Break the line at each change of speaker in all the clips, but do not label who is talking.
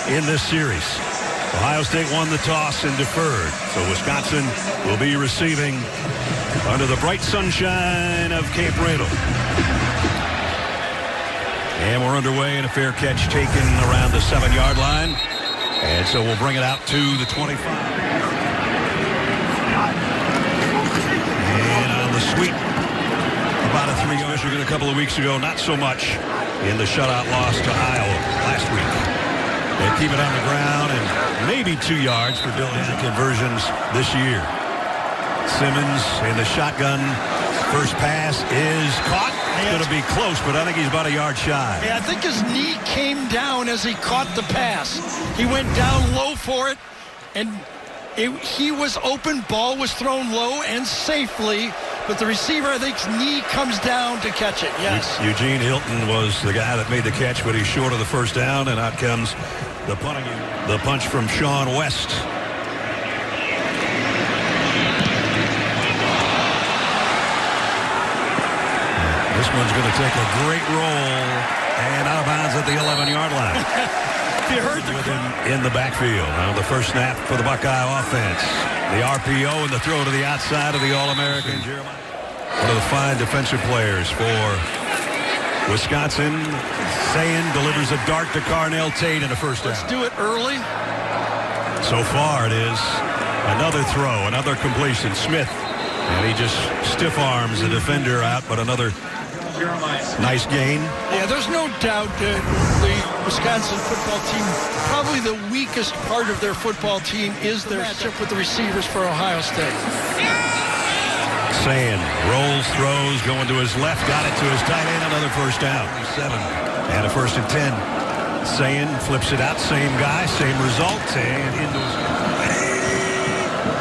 in this series. Ohio State won the toss and deferred. So Wisconsin will be receiving under the bright sunshine of Camp Randall. And we're underway, and a fair catch taken around the 7-yard line. And so we'll bring it out to the 25. And on the sweep, about a 3-yard. Michigan a couple of weeks ago, not so much in the shutout loss to Iowa last week. They keep it on the ground, and maybe 2 yards for Dylan conversions this year. Simmons in the shotgun. First pass is caught. It's going to be close, but I think he's about a yard shy.
Yeah, I think his knee came down as he caught the pass. He went down low for it, and he was open. Ball was thrown low and safely, but the receiver, I think, his knee comes down to catch it. Yes.
Eugene Hilton was the guy that made the catch, but he's short of the first down, and out comes the punch from Sean West. This one's going to take a great roll and out of bounds at the 11-yard line.
You heard
in the backfield. The first snap for the Buckeye offense. The RPO and the throw to the outside of the All-American. One of the fine defensive players for Wisconsin. Sayin delivers a dart to Carnell Tate in a first down.
Let's do it early.
So far it is another throw, another completion. Smith. And he just stiff arms the defender out, but another nice gain.
Yeah, there's no doubt that the Wisconsin football team, probably the weakest part of their football team is their matchup with the receivers for Ohio State.
Sayin rolls, throws, going to his left, got it to his tight end, another first down. 7 and a 1st and 10. Sayin flips it out, same guy, same result, and into his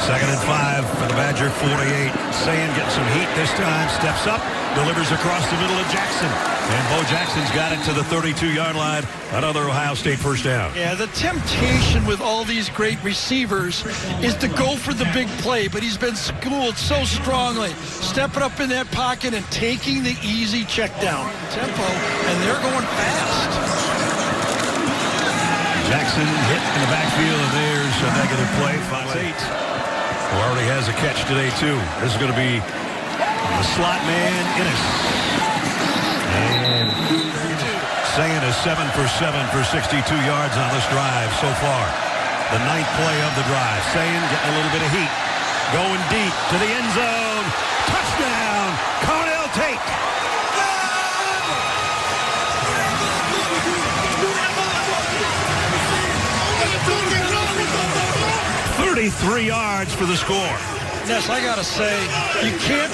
2nd and 5 for the Badger 48. Sayin gets some heat this time, steps up, delivers across the middle of Jackson. And Bo Jackson's got it to the 32-yard line. Another Ohio State first down.
Yeah, the temptation with all these great receivers is to go for the big play, but he's been schooled so strongly, stepping up in that pocket and taking the easy check down tempo, and they're going fast.
Jackson hit in the backfield, and there's a negative play. 5-8. Who already has a catch today, too. This is going to be the slot man, Innes. And Sayin is 7 for 7 for 62 yards on this drive so far. The 9th play of the drive. Sayin getting a little bit of heat. Going deep to the end zone. Touchdown, Carnell Tate. 33 yards for the score.
Yes, I gotta say, you can't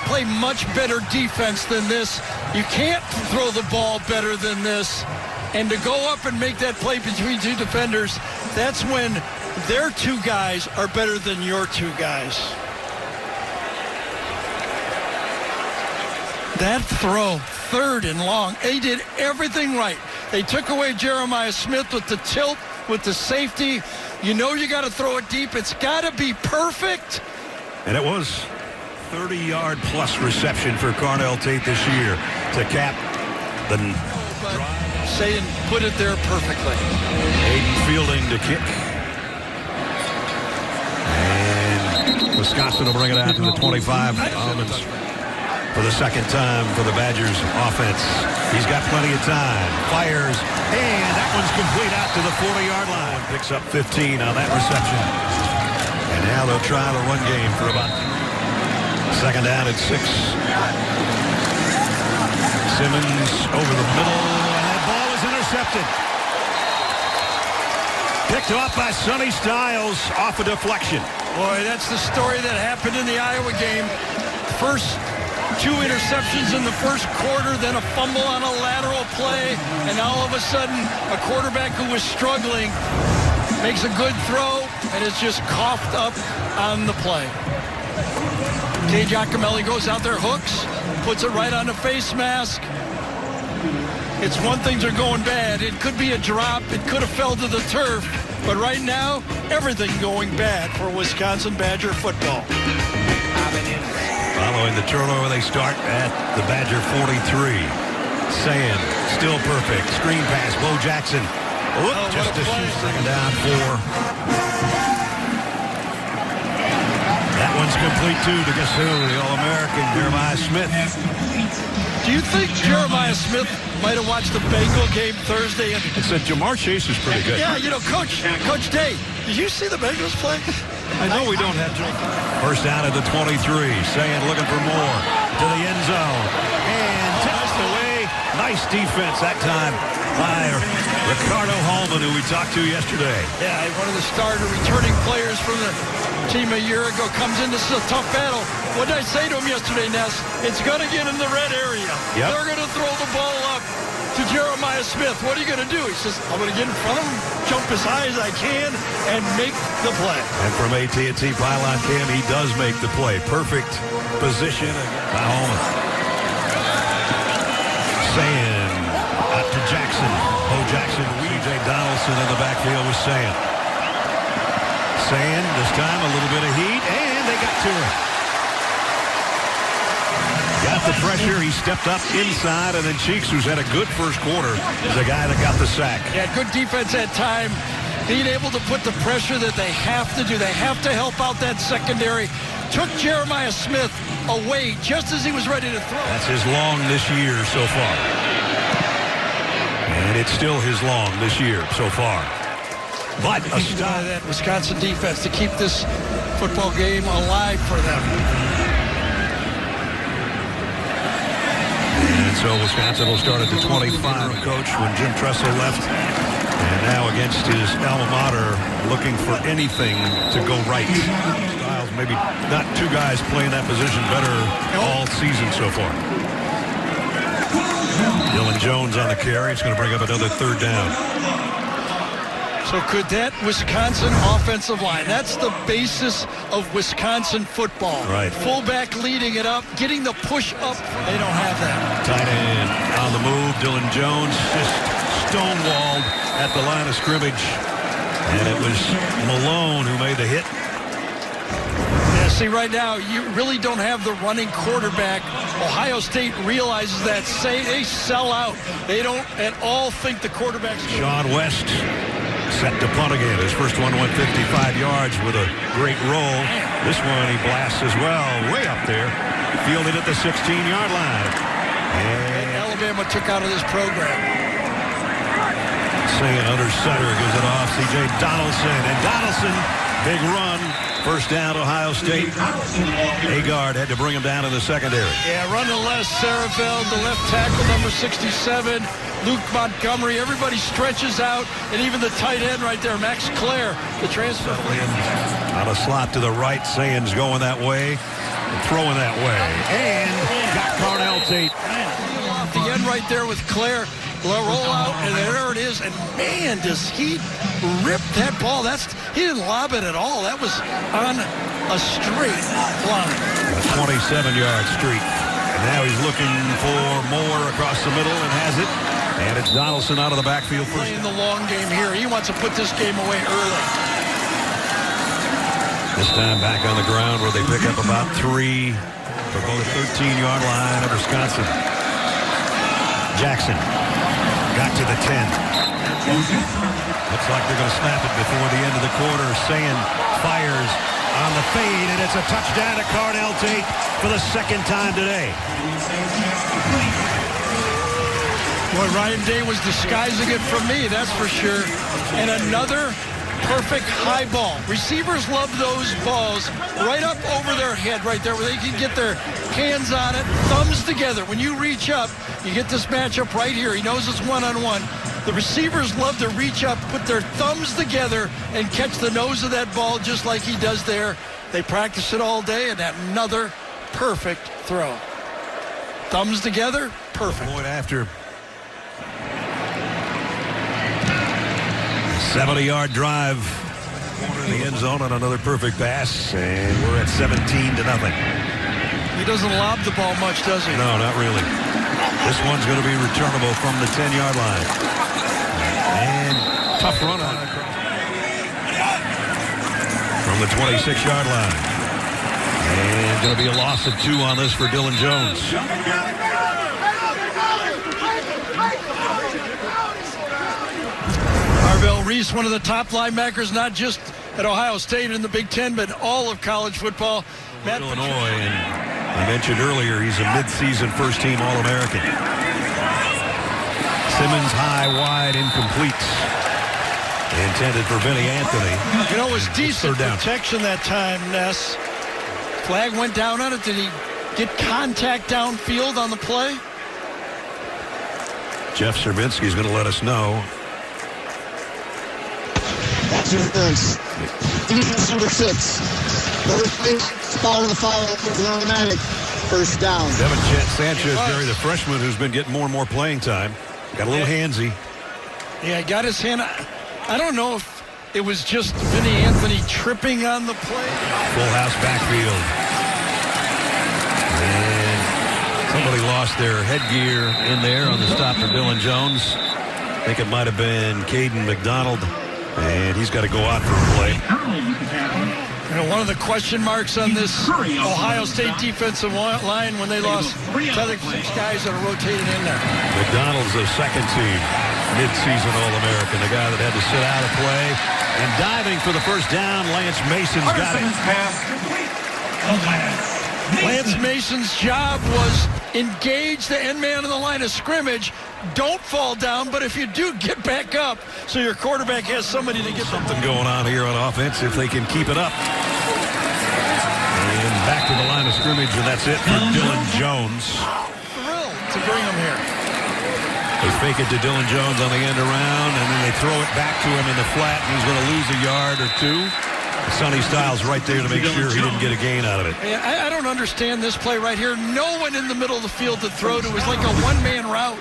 play much better defense than this. You can't throw the ball better than this. And to go up and make that play between two defenders, that's when their 2 guys are better than your 2 guys. That throw, 3rd and long, they did everything right. They took away Jeremiah Smith with the tilt, with the safety. You know you got to throw it deep. It's got to be perfect.
And it was 30-yard plus reception for Carnell Tate this year to cap the drive.
Sayin put it there perfectly.
Aiden fielding to kick. And Wisconsin will bring it out to the 25. Simmons for the 2nd time for the Badgers offense. He's got plenty of time. Fires, and that one's complete out to the 40-yard line. Picks up 15 on that reception. And now they'll try the run game for about 2nd down at 6. Simmons over the middle, and that ball is intercepted. Picked up by Sonny Styles off a deflection.
Boy, that's the story that happened in the Iowa game. First 2 interceptions in the first quarter, then a fumble on a lateral play, and all of a sudden, a quarterback who was struggling makes a good throw, and it's just coughed up on the play. K. Giacomelli goes out there, hooks, puts it right on the face mask. It's one thing they're going bad. It could be a drop. It could have fell to the turf. But right now, everything going bad for Wisconsin Badger football.
Following the turnover, they start at the Badger 43. Sayin, still perfect. Screen pass, Bo Jackson. Just a second down, 4. That one's complete, too, to guess who? The All-American, Jeremiah Smith.
Do you think Jeremiah Smith might have watched the Bengal game Thursday?
It said Jamar Chase is pretty good.
Yeah, Coach Day, did you see the Bengals play?
I know we don't have Joe. First down at the 23. Sayin looking for more. To the end zone. And tipped away. Nice defense that time by Ricardo Hallman, who we talked to yesterday.
Yeah, one of the starter returning players from the team a year ago comes in. This is a tough battle. What did I say to him yesterday, Ness? It's going to get in the red area.
Yep.
They're going to throw the ball up to Jeremiah Smith. What are you going to do? He says, I'm going to get in front of him, jump as high as I can, and make the play.
And from AT&T Pylon Cam, he does make the play. Perfect position by Hallman. Sayin out to Jackson. Bo Jackson, C.J. Donaldson in the backfield with Sayin. Sayin, this time a little bit of heat, and they got to him. Got the pressure. He stepped up inside, and then Cheeks, who's had a good first quarter, is the guy that got the sack.
Yeah, good defense at time. Being able to put the pressure that they have to do. They have to help out that secondary. Took Jeremiah Smith away just as he was ready to throw.
That's his long this year so far. And it's still his long this year so far. But a stop.
That Wisconsin defense to keep this football game alive for them.
And so Wisconsin will start at the 25 coach when Jim Tressel left. And now against his alma mater, looking for anything to go right. Styles, maybe not two guys playing that position better all season so far. Dylan Jones on the carry. It's going to bring up another third down.
So could that Wisconsin offensive line, that's the basis of Wisconsin football.
Right.
Fullback leading it up, getting the push up. They don't have that.
Tight end on the move. Dylan Jones just stonewalled at the line of scrimmage. And it was Malone who made the hit.
Yeah, see, right now, you really don't have the running quarterback. Ohio State realizes that. They sell out. They don't at all think the quarterback's...
Sean West set to punt again. His first one went 55 yards with a great roll. This one he blasts as well, way up there. Fielded at the 16-yard line.
And Alabama took out of this program.
Sayin under center, gives it off. C.J. Donaldson. And Donaldson, big run. First down, Ohio State. Agard had to bring him down in the secondary.
Yeah, run to Les Sarafeld, the left tackle, number 67. Luke Montgomery, everybody stretches out, and even the tight end right there, Max Clare, the transfer.
Out of slot to the right, Sayin's going that way, throwing that way, and got Carnell Tate.
Off the end right there with Clare, roll out, and there it is, and man, does he rip that ball. He didn't lob it at all. That was on a straight line.
A 27-yard streak. And now he's looking for more across the middle and has it. And it's Donaldson out of the backfield first.
Playing the long game here. He wants to put this game away early.
This time back on the ground where they pick up about 3 for both 13-yard line of Wisconsin. Jackson got to the 10. Looks like they're going to snap it before the end of the quarter. Sayin fires on the fade, and it's a touchdown to Carnell Tate for the second time today.
Boy, Ryan Day was disguising it from me, that's for sure. And another perfect high ball. Receivers love those balls right up over their head right there where they can get their hands on it, thumbs together. When you reach up, you get this matchup right here. He knows it's one-on-one. The receivers love to reach up, put their thumbs together, and catch the nose of that ball just like he does there. They practice it all day, and another perfect throw. Thumbs together, perfect.
Point after 70-yard drive in the end zone on another perfect pass, and we're at 17-0.
He doesn't lob the ball much, does he?
No, not really. This one's going to be returnable from the 10-yard line. And tough run on it from the 26-yard line. And going to be a loss of 2 on this for Dylan Jones.
Reese, one of the top linebackers, not just at Ohio State in the Big Ten, but all of college football.
Illinois, and I mentioned earlier he's a midseason first-team All-American. Simmons high, wide, incomplete. Intended for Vinny Anthony.
You know, it was decent protection that time, Ness. Flag went down on it. Did he get contact downfield on the play?
Jeff Serbinsky's going to let us know.
That's your defense. Defense number 6. Spot on the foul. Automatic. First down.
Devin Sanchez, Jerry, the freshman who's been getting more and more playing time. Got a little handsy.
Yeah, got his hand. I don't know if it was just Vinny Anthony tripping on the play.
Full house backfield. And somebody lost their headgear in there on the stop for Dylan Jones. I think it might have been Caden McDonald. And he's got to go out for a play.
You know, one of the question marks on this Ohio State defensive line when they lost, I think 6 guys that are rotated in there.
McDonald's a second team mid-season All-American, the guy that had to sit out of play. And diving for the first down, Lance Mason's got it.
Lance Mason's job was engage the end man in the line of scrimmage. Don't fall down, but if you do, get back up so your quarterback has somebody to get
something going on here on offense if they can keep it up. And back to the line of scrimmage, and that's it for Dylan Jones.
Thrilled to bring him here.
They fake it to Dylan Jones on the end around, and then they throw it back to him in the flat, and he's going to lose a yard or two. Sonny Styles right there to make sure he didn't get a gain out of it.
I don't understand this play right here. No one in the middle of the field to throw to. It was like a one-man route.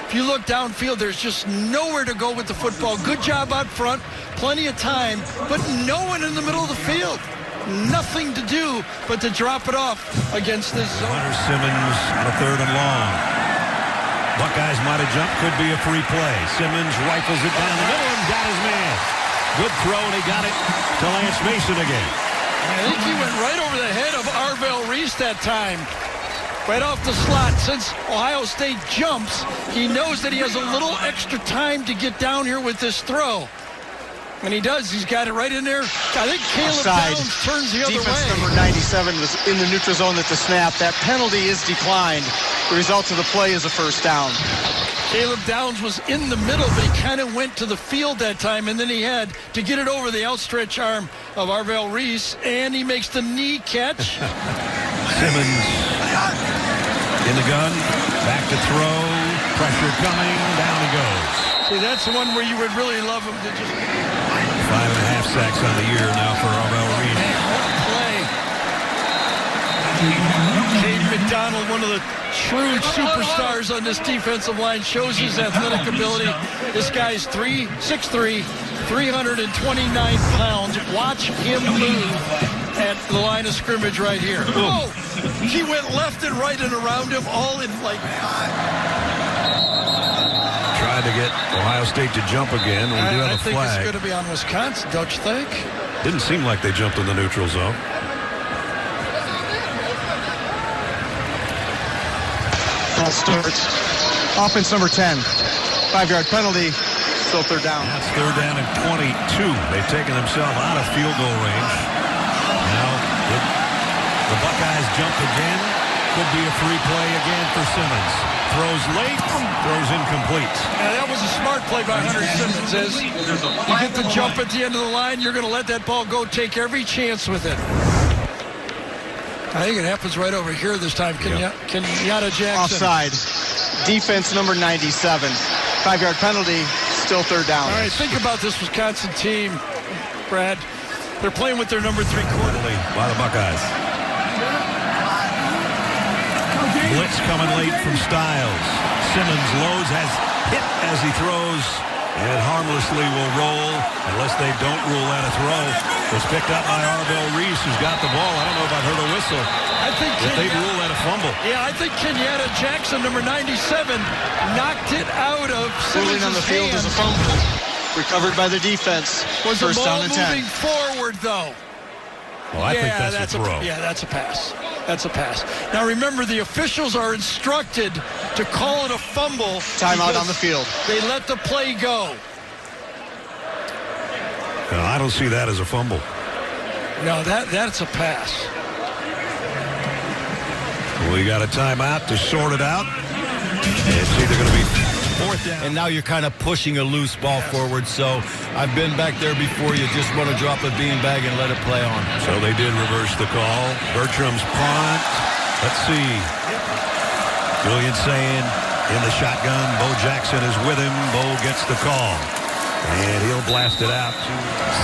If you look downfield, there's just nowhere to go with the football. Good job out front, plenty of time, but no one in the middle of the field. Nothing to do but to drop it off against this zone.
Hunter Simmons on a 3rd and long. Buckeyes might have jumped, could be a free play. Simmons rifles it down the middle and got his man. Good throw, and he got it to Lance Mason again.
I think he went right over the head of Arvell Reese that time. Right off the slot. Since Ohio State jumps, he knows that he has a little extra time to get down here with this throw. And he does. He's got it right in there. I think Caleb Downs turns the other way.
Defense number 97 was in the neutral zone at the snap. That penalty is declined. The result of the play is a first down.
Caleb Downs was in the middle, but he kind of went to the field that time, and then he had to get it over the outstretched arm of Arvell Reese, and he makes the knee catch.
Simmons in the gun, back to throw, pressure coming, down he goes.
See, that's the one where you would really love him to just...
5.5 sacks on the year now for Arvell Reese.
Man, what a play. Caden McDonald, one of the true superstars on this defensive line, shows his athletic ability. This guy's 6'3", 329 pounds. Watch him move at the line of scrimmage right here. Oh, he went left and right and around him, all in like...
Tried to get Ohio State to jump again. We do have a flag.
I think it's going to be on Wisconsin, don't you think?
Didn't seem like they jumped in the neutral zone.
Ball starts. Offense number 10. 5-yard penalty. Still 3rd down.
That's 3rd down and 22. They've taken themselves out of field goal range. Now the Buckeyes jump again. Could be a free play again for Simmons. Throws late, throws incomplete.
Yeah, that was a smart play by Hunter Simmons. You get the jump at the end of the line, you're going to let that ball go, take every chance with it. I think it happens right over here this time. Kenyatta Jackson.
Offside. Defense number 97. 5-yard penalty, still 3rd down.
All right, think about this Wisconsin team, Brad. They're playing with their number 3 quarterback.
By the Buckeyes. Blitz coming late from Styles. Simmons loads, has hit as he throws, and harmlessly will roll unless they don't rule that a throw. It's picked up by Arvell Reese, who's got the ball. I don't know if I've heard a whistle.
I think
if they rule that a fumble.
Yeah, I think Kenyatta Jackson, number 97, knocked it out of Simmons'
on the field as a fumble. Recovered by the defense.
Was
First
the ball
down and 10.
moving forward, though?
Well, I think that's a throw.
Yeah, that's a pass. That's a pass. Now, remember, the officials are instructed to call it a fumble.
Timeout on the field.
They let the play go.
I don't see that as a fumble.
No, that's a pass.
We got a timeout to sort it out. It's either going to be fourth down.
And now you're kind of pushing a loose ball forward. So I've been back there before. You just want to drop a beanbag and let it play on.
So they did reverse the call. Bertram's punt. Let's see. Julian Sayin in the shotgun. Bo Jackson is with him. Bo gets the call. And he'll blast it out to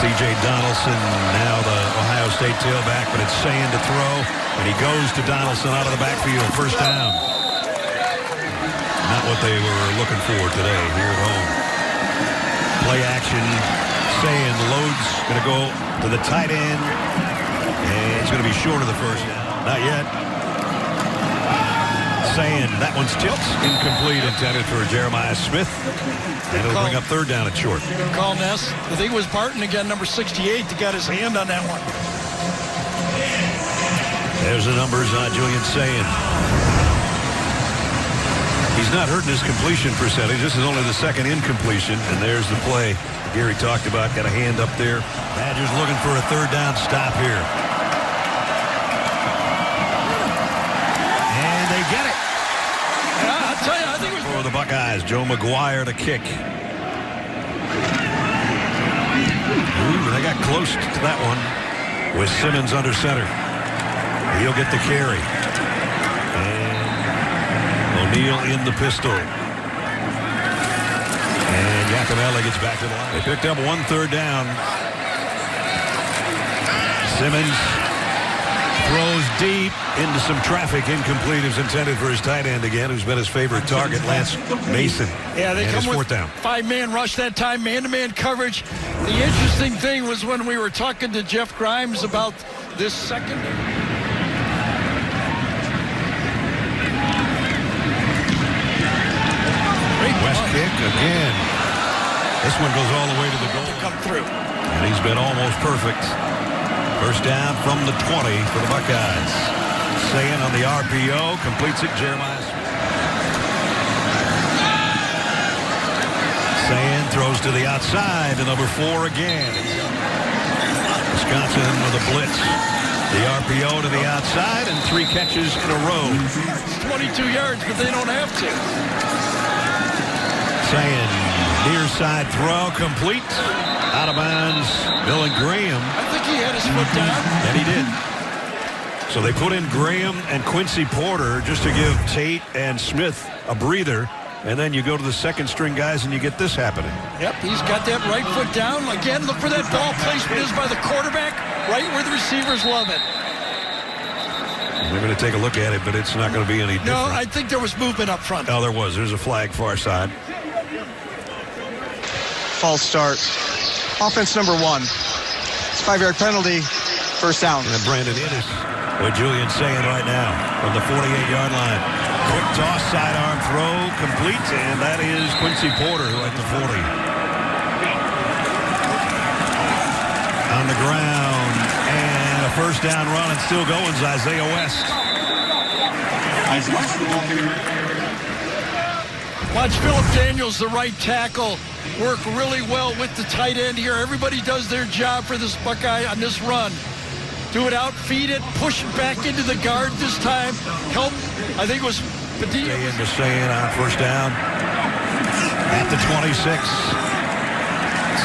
C.J. Donaldson, now the Ohio State tailback, but it's Sayin to throw, and he goes to Donaldson out of the backfield. First down. Not what they were looking for today here at home. Play action. Sayin loads, going to go to the tight end, and it's going to be short of the first down. Not yet. Sayin, that one's tipped, incomplete, intended for Jeremiah Smith. And it'll bring up third down at short.
Good call, Ness. I think it was Barton again, number 68, that got his hand on that one.
There's the numbers on Julian Sayin. He's not hurting his completion percentage. This is only the second incompletion, and there's the play Gary talked about. Got a hand up there. Badgers looking for a third down stop here. And they get it.
I'll tell you, I think it was
For the Buckeyes, Joe McGuire to kick. Ooh, they got close to that one with Simmons under center. He'll get the carry. And O'Neal in the pistol. And Yaconelli gets back to the line. They picked up one third down. Simmons throws deep into some traffic. Incomplete. Is intended for his tight end again, who's been his favorite target, Lance Mason.
Yeah, they
and
come
his
with
fourth down.
Five-man rush that time, man-to-man coverage. The interesting thing was when we were talking to Jeff Grimes about this second.
West kick again. This one goes all the way to the goal.
Come through.
And he's been almost perfect. First down from the 20 for the Buckeyes. Sayin on the RPO. Completes it. Jeremiah Smith. Sayin throws to the outside to number 4 again. Wisconsin with a blitz. The RPO to the outside and 3 catches in a row.
It's 22 yards, but they don't have to.
Sayin, near side throw, complete. Out of bounds, Dylan Graham.
I think he had his foot down.
And he did. So they put in Graham and Quincy Porter just to give Tate and Smith a breather. And then you go to the second string guys and you get this happening.
Yep, he's got that right foot down. Again, look where that ball placement is by the quarterback, right where the receivers love it.
They're going to take a look at it, but it's not going to be any different.
No, I think there was movement up front.
Oh, there was. There's a flag far side.
False start. Offense number 1. It's a 5-yard penalty. First down.
And Brandon Innes with Julian Sayin right now from the 48-yard line. Quick toss, sidearm throw, complete, and that is Quincy Porter who at the 40. On the ground, and a first down run, and still going is Isaiah West.
Watch Phillip Daniels, the right tackle, work really well with the tight end here. Everybody does their job for this Buckeye on this run. Do it out, feed it, push it back into the guard this time. Help, I think it was Padilla.
Into Sayin on first down at the 26.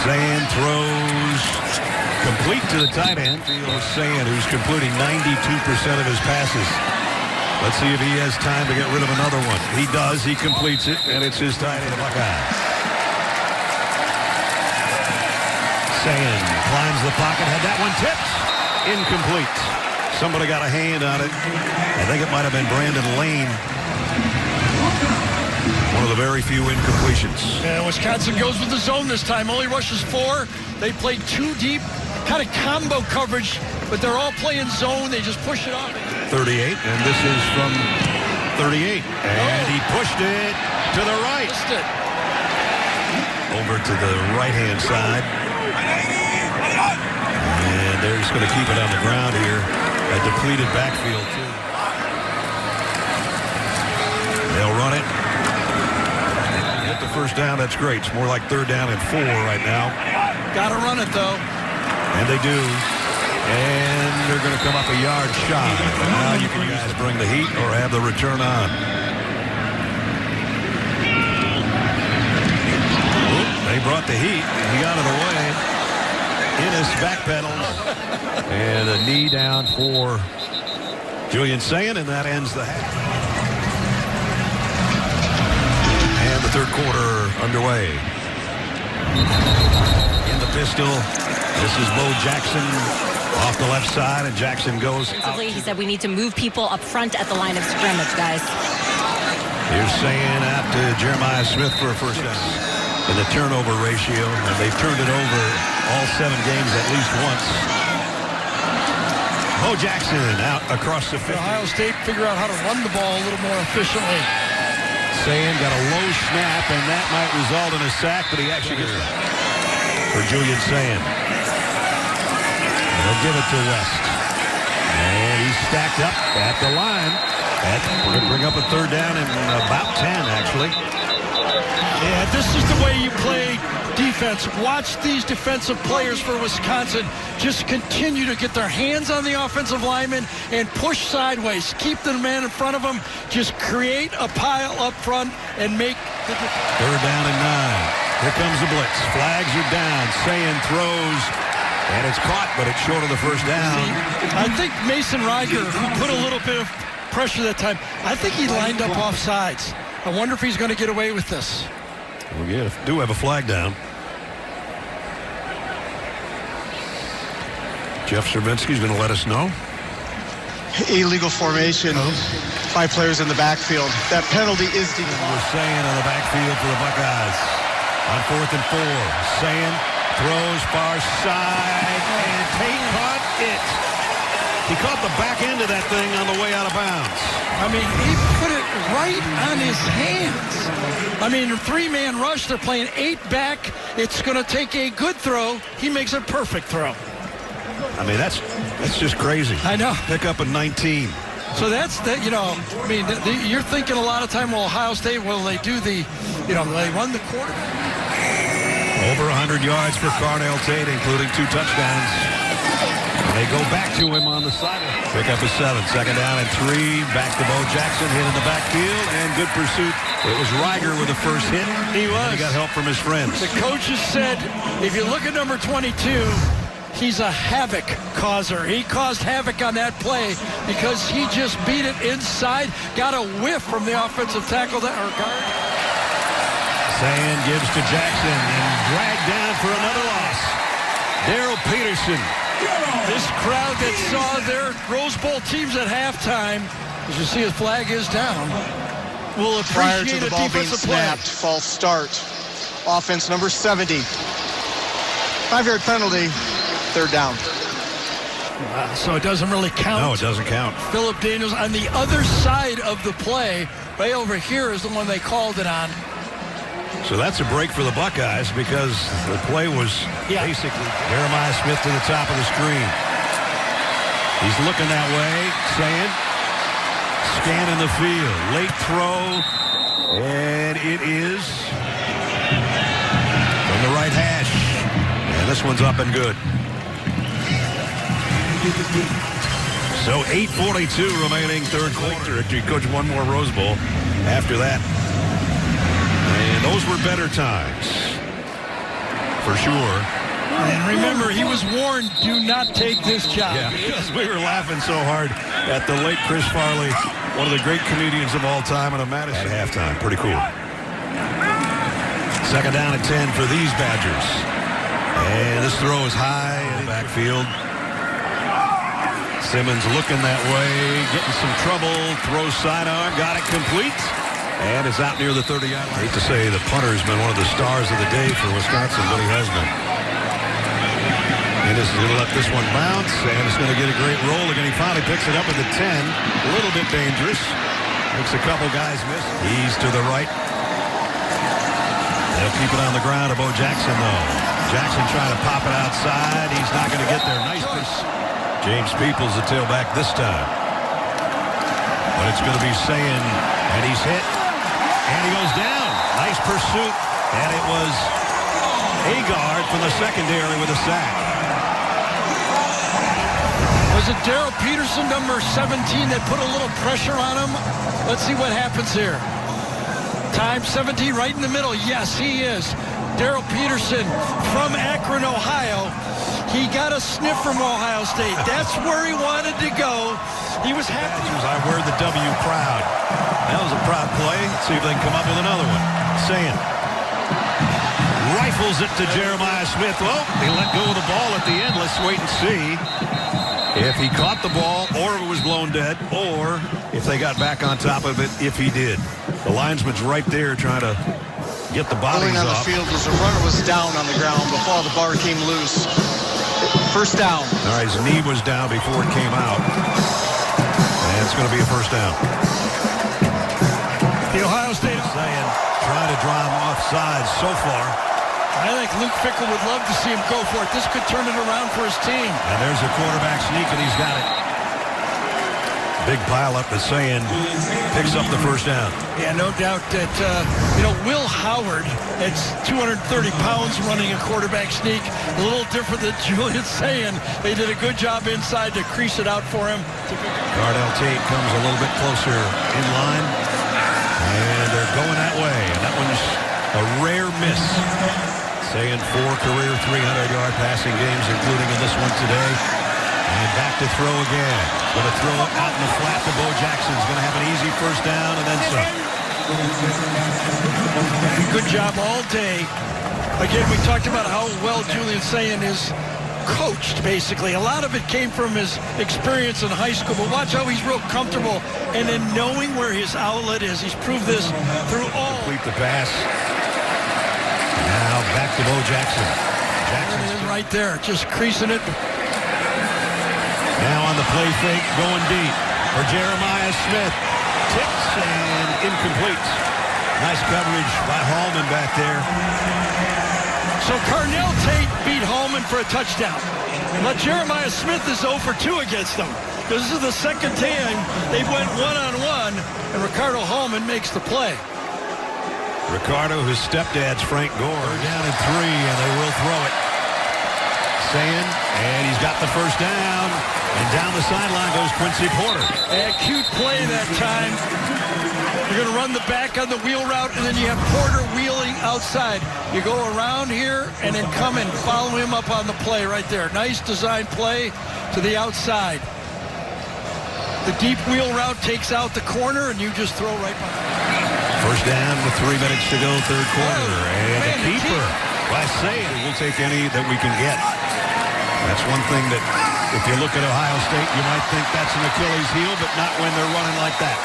Sayin throws complete to the tight end. Sayin, who's completing 92% of his passes. Let's see if he has time to get rid of another one. He does. He completes it, and it's his tight end, Buckeye. Sayin climbs the pocket, had that one tipped. Incomplete. Somebody got a hand on it. I think it might have been Brandon Lane. One of the very few incompletions.
And Wisconsin goes with the zone this time. Only rushes 4. They play 2 deep, kind of combo coverage, but they're all playing zone. They just push it off.
38, and this is from 38. And he pushed it to the right. Over to the right-hand side. And they're just going to keep it on the ground here. A depleted backfield, too. They'll run it. Hit the first down, that's great. It's more like 3rd down and 4 right now.
Got to run it, though.
And they do. And they're going to come up a yard shy. But now you can guys bring the heat or have the return on. They brought the heat. He got it away. Ennis backpedals. And a knee down for Julian Sayin, and that ends the half. And the 3rd quarter underway. In the pistol, this is Bo Jackson off the left side, and Jackson goes out.
He said we need to move people up front at the line of scrimmage, guys.
Here's Sayin out to Jeremiah Smith for a first down. In the turnover ratio, and they've turned it over all 7 games at least once. Bo Jackson out across the 50.
Ohio State figure out how to run the ball a little more efficiently.
Sayin got a low snap, and that might result in a sack, but he actually gets it for Julian Sayin. They'll give it to West. And he's stacked up at the line. We're going to bring up a 3rd down and about 10, actually.
Yeah, this is the way you play defense. Watch these defensive players for Wisconsin just continue to get their hands on the offensive lineman and push sideways. Keep the man in front of them. Just create a pile up front and make the
3rd down and 9. Here comes the blitz. Flags are down. Sayin throws, and it's caught, but it's short of the first down.
I think Mason Riger put a little bit of pressure that time. I think he lined up off sides. I wonder if he's going to get away with this.
We do have a flag down. Jeff Cervinsky's going to let us know.
Illegal formation. 5 players in the backfield. That penalty is declined.
We're Sayin on the backfield for the Buckeyes. On 4th and 4. Sayin throws far side, and Tate caught it. He caught the back end of that thing on the way out of bounds.
I mean, he put it right on his hands. I mean, 3-man rush. They're playing 8 back. It's going to take a good throw. He makes a perfect throw.
I mean, that's just crazy.
I know.
Pick up at 19.
So that's that. You know, I mean, you're thinking a lot of time. Well, Ohio State, will they do the, they run the quarterback?
Over 100 yards for Carnell Tate, including 2 touchdowns. They go back to him on the sideline. Pick up a 7. 2nd down and 3. Back to Bo Jackson. Hit in the backfield. And good pursuit. It was Riger with the first hit.
He was.
And he got help from his friends.
The coaches said, if you look at number 22, he's a havoc causer. He caused havoc on that play because he just beat it inside. Got a whiff from the offensive tackle or guard.
Sayin gives to Jackson and dragged down for another loss. Daryl Peterson.
This crowd that saw their Rose Bowl teams at halftime, as you see his flag is down, will
Prior
appreciate
to the
a
ball being
defensive play.
snapped, false start. Offense number 70. 5-yard penalty, 3rd down.
So it doesn't really count.
No, it doesn't count.
Philip Daniels on the other side of the play, way over here is the one they called it on.
So that's a break for the Buckeyes because the play was basically Jeremiah Smith to the top of the screen. He's looking that way, Sayin. Scanning the field. Late throw. And it is from the right hash. And this one's up and good. So 8:42 remaining 3rd quarter. He coached one more Rose Bowl after that. And those were better times, for sure.
And remember, he was warned, do not take this job.
Yeah, because we were laughing so hard at the late Chris Farley, one of the great comedians of all time, and a Madison at halftime. Pretty cool. 2nd down and 10 for these Badgers. And this throw is high in the backfield. Simmons looking that way, getting some trouble, throws sidearm, got it complete. And it's out near the 30-yard line. I hate to say the punter's been one of the stars of the day for Wisconsin, but he has been. Ennis is going to let this one bounce, and it's going to get a great roll again. He finally picks it up at the 10. A little bit dangerous. Makes a couple guys miss. He's to the right. They'll keep it on the ground to Bo Jackson, though. Jackson trying to pop it outside. He's not going to get there. Nice piece. James Peoples the tailback this time. But it's going to be Sayin, and he's hit. And he goes down. Nice pursuit And it was Agard from the secondary with a sack.
Was it Darrell Peterson, number 17, that put a little pressure on him? Let's see what happens here. Time 17 right in the middle. Yes, he is. Darrell Peterson from Akron, Ohio. He got a sniff from Ohio State. That's where he wanted to go. He was happy.
I wear the W proud. That was a proud play. Let's see if they can come up with another one. Sayin rifles it to Jeremiah Smith. Well, he let go of the ball at the end. Let's wait and see if he caught the ball or if it was blown dead or if they got back on top of it if he did. The linesman's right there trying to get the bodies
on
off.
the field was the runner was down on the ground before the bar came loose. First down.
All right, his knee was down before it came out. And it's going to be a first down.
The Ohio State
Sayin trying to draw him off sides so far.
I think Luke Fickell would love to see him go for it. This could turn it around for his team.
And there's a quarterback sneak, and he's got it. Big pileup as Sayin picks up the first down.
Yeah, no doubt that, Will Howard, it's 230 pounds running a quarterback sneak. A little different than Julian Sayin. They did a good job inside to crease it out for him.
Cardell Tate comes a little bit closer in line. And they're going that way. And that one's a rare miss. Sayin 4 career 300-yard passing games, including in this one today. And back to throw again. Going to throw it out in the flat to Bo Jackson. He's going to have an easy first down and then some.
Good job all day. Again, we talked about how well Julian Sayin is coached, basically. A lot of it came from his experience in high school, but watch how he's real comfortable and then knowing where his outlet is. He's proved this through all.
Complete the pass. Now back to Bo Jackson.
Jackson's right there, just creasing it.
Now on the play fake, going deep for Jeremiah Smith. Tips and incomplete. Nice coverage by Hallman back there.
So Carnell Tate beat Hallman for a touchdown. But Jeremiah Smith is 0 for 2 against them. This is the second time they went one-on-one, and Ricardo Hallman makes the play.
Ricardo, his stepdad's Frank Gore. They're down at 3, and they will throw it. Sayin, and he's got the first down. And down the sideline goes Quincy Porter.
A cute play that time. You're going to run the back on the wheel route, and then you have Porter wheeling outside. You go around here and then come and follow him up on the play right there. Nice design play to the outside. The deep wheel route takes out the corner, and you just throw right behind.
First down with 3 minutes to go, third quarter. And a keeper by Sayin. We'll take any that we can get. That's one thing that, if you look at Ohio State, you might think that's an Achilles heel, but not when they're running like that.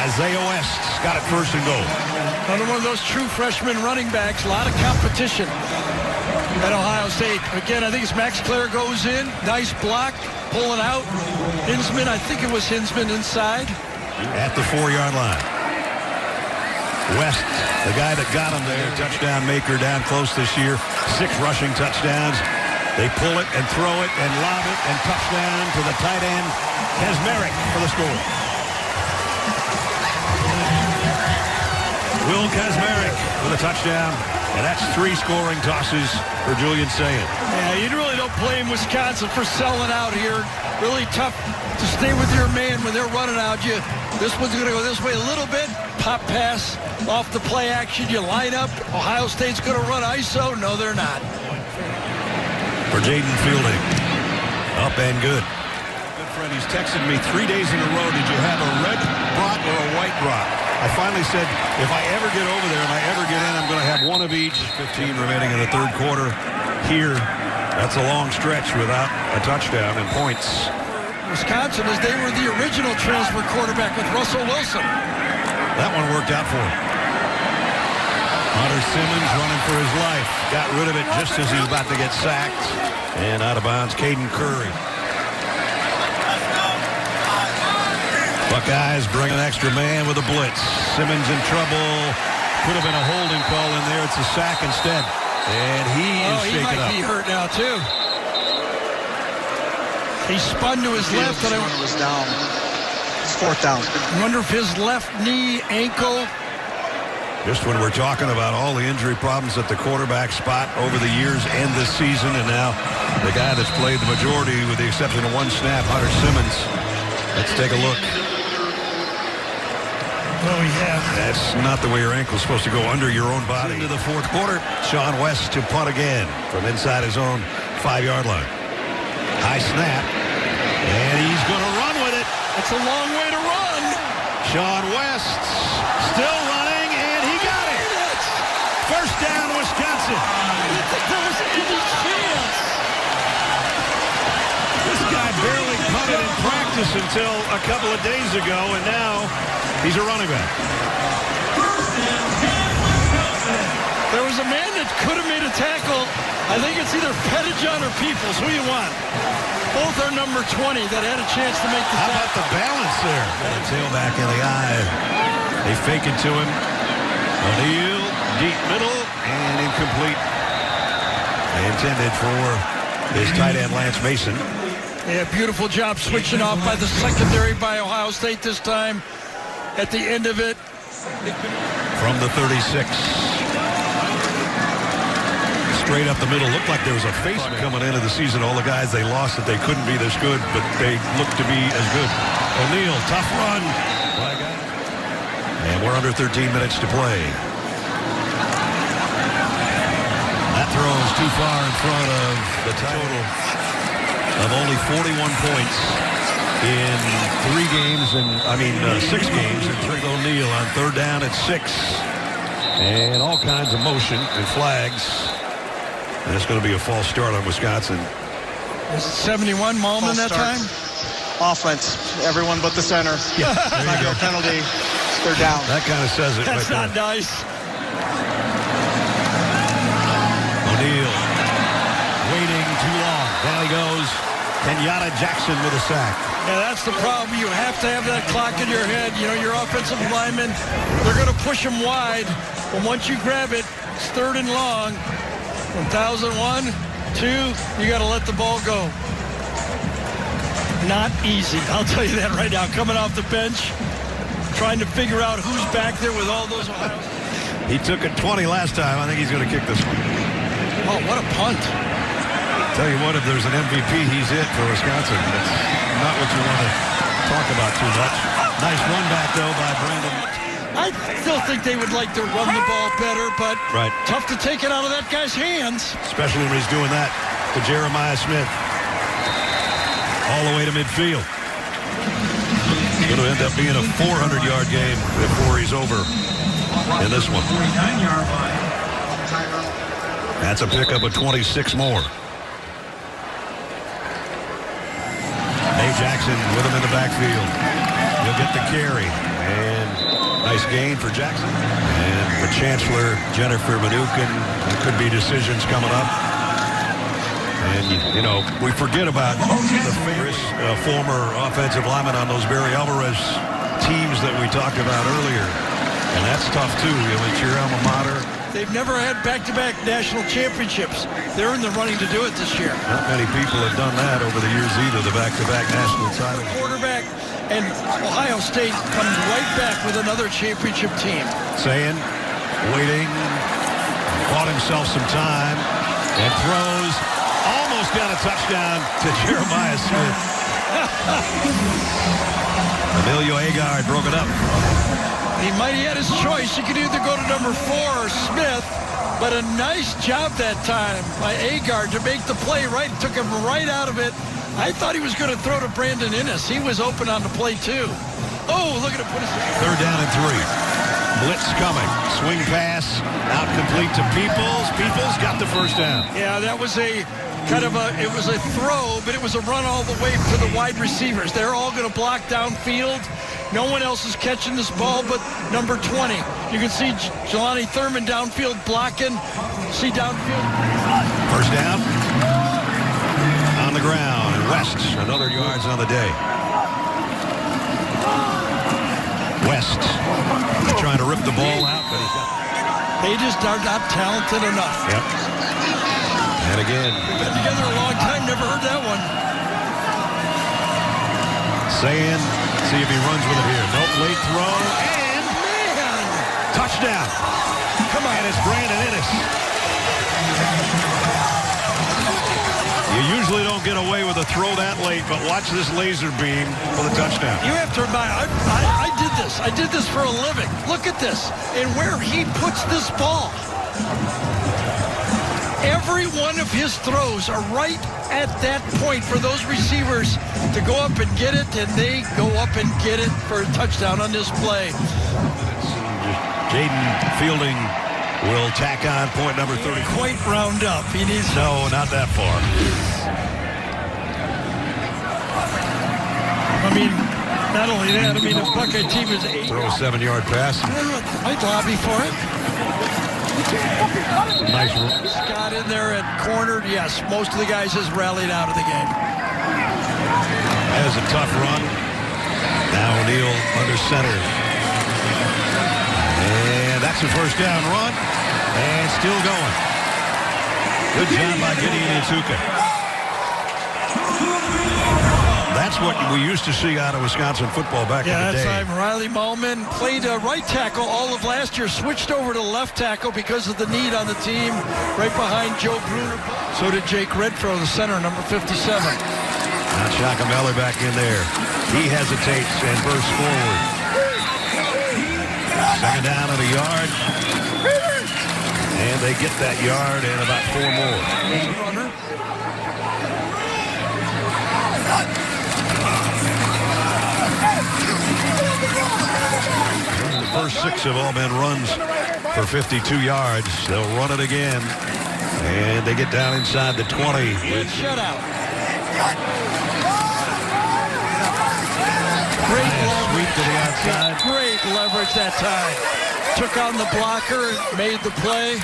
Isaiah West's got it first and goal.
Another one of those true freshman running backs. A lot of competition at Ohio State. Again, I think it's Max Clare goes in. Nice block, pulling out. Hinsman, I think it was Hinsman inside.
At the 4-yard line. West, the guy that got him there, touchdown maker down close this year. 6 rushing touchdowns. They pull it and throw it and lob it and touchdown to the tight end, Kasmerick, for the score. Will Kasmerick with a touchdown, and that's 3 scoring tosses for Julian Sayin.
Yeah, you really don't blame Wisconsin for selling out here. Really tough to stay with your man when they're running out. This one's going to go this way a little bit. Pop pass off the play action. You line up. Ohio State's going to run ISO. No, they're not.
For Jaden Fielding. Up and good. Good friend, he's texted me 3 days in a row. Did you have a red brat or a white brat? I finally said, if I ever get over there and I ever get in, I'm going to have one of each. 15 remaining in the third quarter here. That's a long stretch without a touchdown and points.
Wisconsin, as they were the original transfer quarterback with Russell Wilson.
That one worked out for him. Hunter Simmons running for his life. Got rid of it just as he was about to get sacked. And out of bounds, Caden Curry. Buckeyes bring an extra man with a blitz. Simmons in trouble. Could have been a holding call in there. It's a sack instead. And he is shaken up.
He might be hurt now, too. He spun to his left. And
I was down. It's 4th down.
I wonder if his left knee, ankle.
Just when we're talking about all the injury problems at the quarterback spot over the years and this season, and now the guy that's played the majority with the exception of one snap, Hunter Simmons. Let's take a look.
Oh, yeah.
That's not the way your ankle's supposed to go under your own body. Into the fourth quarter, Sean West to punt again from inside his own 5-yard line. High snap, and he's going to run with it.
It's a long way to run.
Sean West still running, and he got it. First down, Wisconsin.
I didn't think there was any chance.
This guy barely punted in practice until a couple of days ago, and now he's a running back.
There was a man that could have made a tackle. I think it's either Pettijohn or Peoples. Who you want? Both are number 20 that had a chance to make the tackle.
How about the balance there? And tailback in the eye. They fake it to him. O'Neal, deep middle, and incomplete. Intended for his tight end, Lance Mason.
Yeah, beautiful job switching off by the secondary by Ohio State this time. At the end of it.
From the 36. Straight up the middle. Looked like there was a face coming into the season. All the guys they lost that they couldn't be this good, but they looked to be as good. O'Neal, tough run. And we're under 13 minutes to play. That throw is too far in front of the total of only 41 points in 6 games. And Trick O'Neal on third down at 6. And all kinds of motion and flags. And it's going to be a false start on Wisconsin.
Was it 71 Malman that time?
Offense. Everyone but the center.
Yeah,
Not no penalty. They're down.
That kind of says it.
That's
right
not nice.
O'Neal waiting too long. Down he goes. Kenyatta Jackson with a sack.
Yeah, that's the problem. You have to have that clock in your head. You know, your offensive linemen, they're going to push them wide. But once you grab it, it's third and long. 1,001, 2, you got to let the ball go. Not easy. I'll tell you that right now. Coming off the bench, trying to figure out who's back there with all those Ohio.
He took it 20 last time. I think he's going to kick this one.
Oh, what a punt.
Tell you what, if there's an MVP, he's it for Wisconsin. That's not what you want to talk about too much. Nice run back, though, by Brandon.
I still think they would like to run the ball better, but tough to take it out of that guy's hands.
Especially when he's doing that to Jeremiah Smith. All the way to midfield. It's going to end up being a 400-yard game before he's over in this one. That's a pickup of 26 more. May Jackson with him in the backfield. He'll get the carry. And nice gain for Jackson. And for Chancellor, Jennifer Manukin. There could be decisions coming up. And, you know, we forget about the famous former offensive lineman on those Barry Alvarez teams that we talked about earlier. And that's tough, too. You know, it's your alma mater.
They've never had back-to-back national championships. They're in the running to do it this year.
Not many people have done that over the years either, the back-to-back national titles.
Quarterback, and Ohio State comes right back with another championship team.
Sayin, waiting, bought himself some time, and throws. Almost got a touchdown to Jeremiah Smith. Emilio Agard broke it up.
He might have had his choice. He could either go to number 4 or Smith, but a nice job that time by Agard to make the play right. Took him right out of it. I thought he was going to throw to Brandon Innes. He was open on the play, too. Oh, look at it. Put his...
Third down and 3. Blitz coming. Swing pass. Out complete to Peoples. Peoples got the first down.
Yeah, that was a kind of a, it was a throw, but it was a run all the way to the wide receivers. They're all going to block downfield. No one else is catching this ball but number 20. You can see Jelani Thurman downfield blocking. See downfield.
First down. On the ground. And West, another yards on the day. West trying to rip the ball out, but he's got...
They just are not talented enough.
Yep. And again.
We've been together a long time, never heard that one.
Sayin, see if he runs with it here. Nope, late throw, and
Man!
touchdown. Touchdown.
Come on.
And it's Brandon Ennis. You usually don't get away with a throw that late, but watch this laser beam for the touchdown.
You have to remind, I did this. I did this for a living. Look at this. And where he puts this ball. Every one of his throws are right at that point for those receivers to go up and get it, and they go up and get it for a touchdown on this play.
Jaden Fielding will tack on point number 30.
Quite round up. He needs.
No, not that far.
I mean, not only that, I mean, the Buckeye team is 8.
Throw a 7-yard pass.
I'd lobby for it.
Nice run.
Scott in there at corner. Yes, most of the guys has rallied out of the game.
That is a tough run. Now O'Neal under center. And that's a first down run. And still going. Good job by Gideon Atuka. That's what we used to see out of Wisconsin football back in the day.
Yeah, that's Riley Mullman played right tackle all of last year, switched over to left tackle because of the need on the team, right behind Joe Bruner. So did Jake Redfro, the center, number 57.
Now Shakamelli back in there. He hesitates and bursts forward. Second down at a yard. And they get that yard and about 4 more.
Runner.
The first 6 have all been runs for 52 yards. They'll run it again. And they get down inside the 20.
Good shutout. Great leverage.
Sweep to the outside.
Great leverage that time. Took on the blocker and made the play.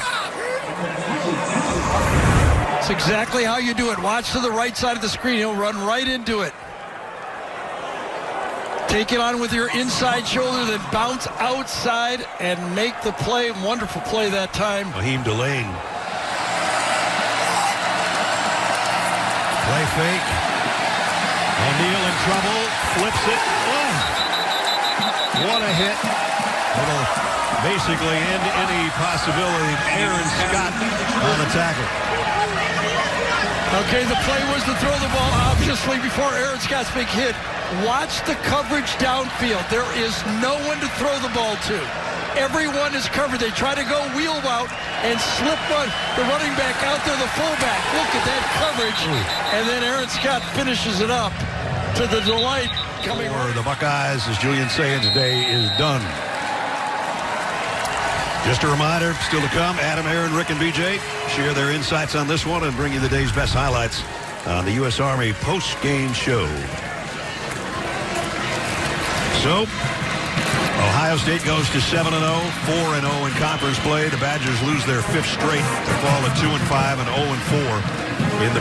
It's exactly how you do it. Watch to the right side of the screen. He'll run right into it. Take it on with your inside shoulder, then bounce outside and make the play. Wonderful play that time.
Raheem Delane. Play fake. O'Neal in trouble. Flips it. Oh. What a hit. It'll basically end any possibility of Aaron Scott on the tackle.
Okay, the play was to throw the ball, obviously, before Aaron Scott's big hit. Watch the coverage downfield. There is no one to throw the ball to. Everyone is covered. They try to go wheel out and slip the running back out there, the fullback. Look at that coverage. And then Aaron Scott finishes it up to the delight coming
For the Buckeyes, as Julian Sayin today is done. Just a reminder, still to come, Adam, Aaron, Rick, and BJ share their insights on this one and bring you the day's best highlights on the U.S. Army post-game show. So, Ohio State goes to 7-0, 4-0 in conference play. The Badgers lose their 5th straight to fall at 2-5 and 0-4 in the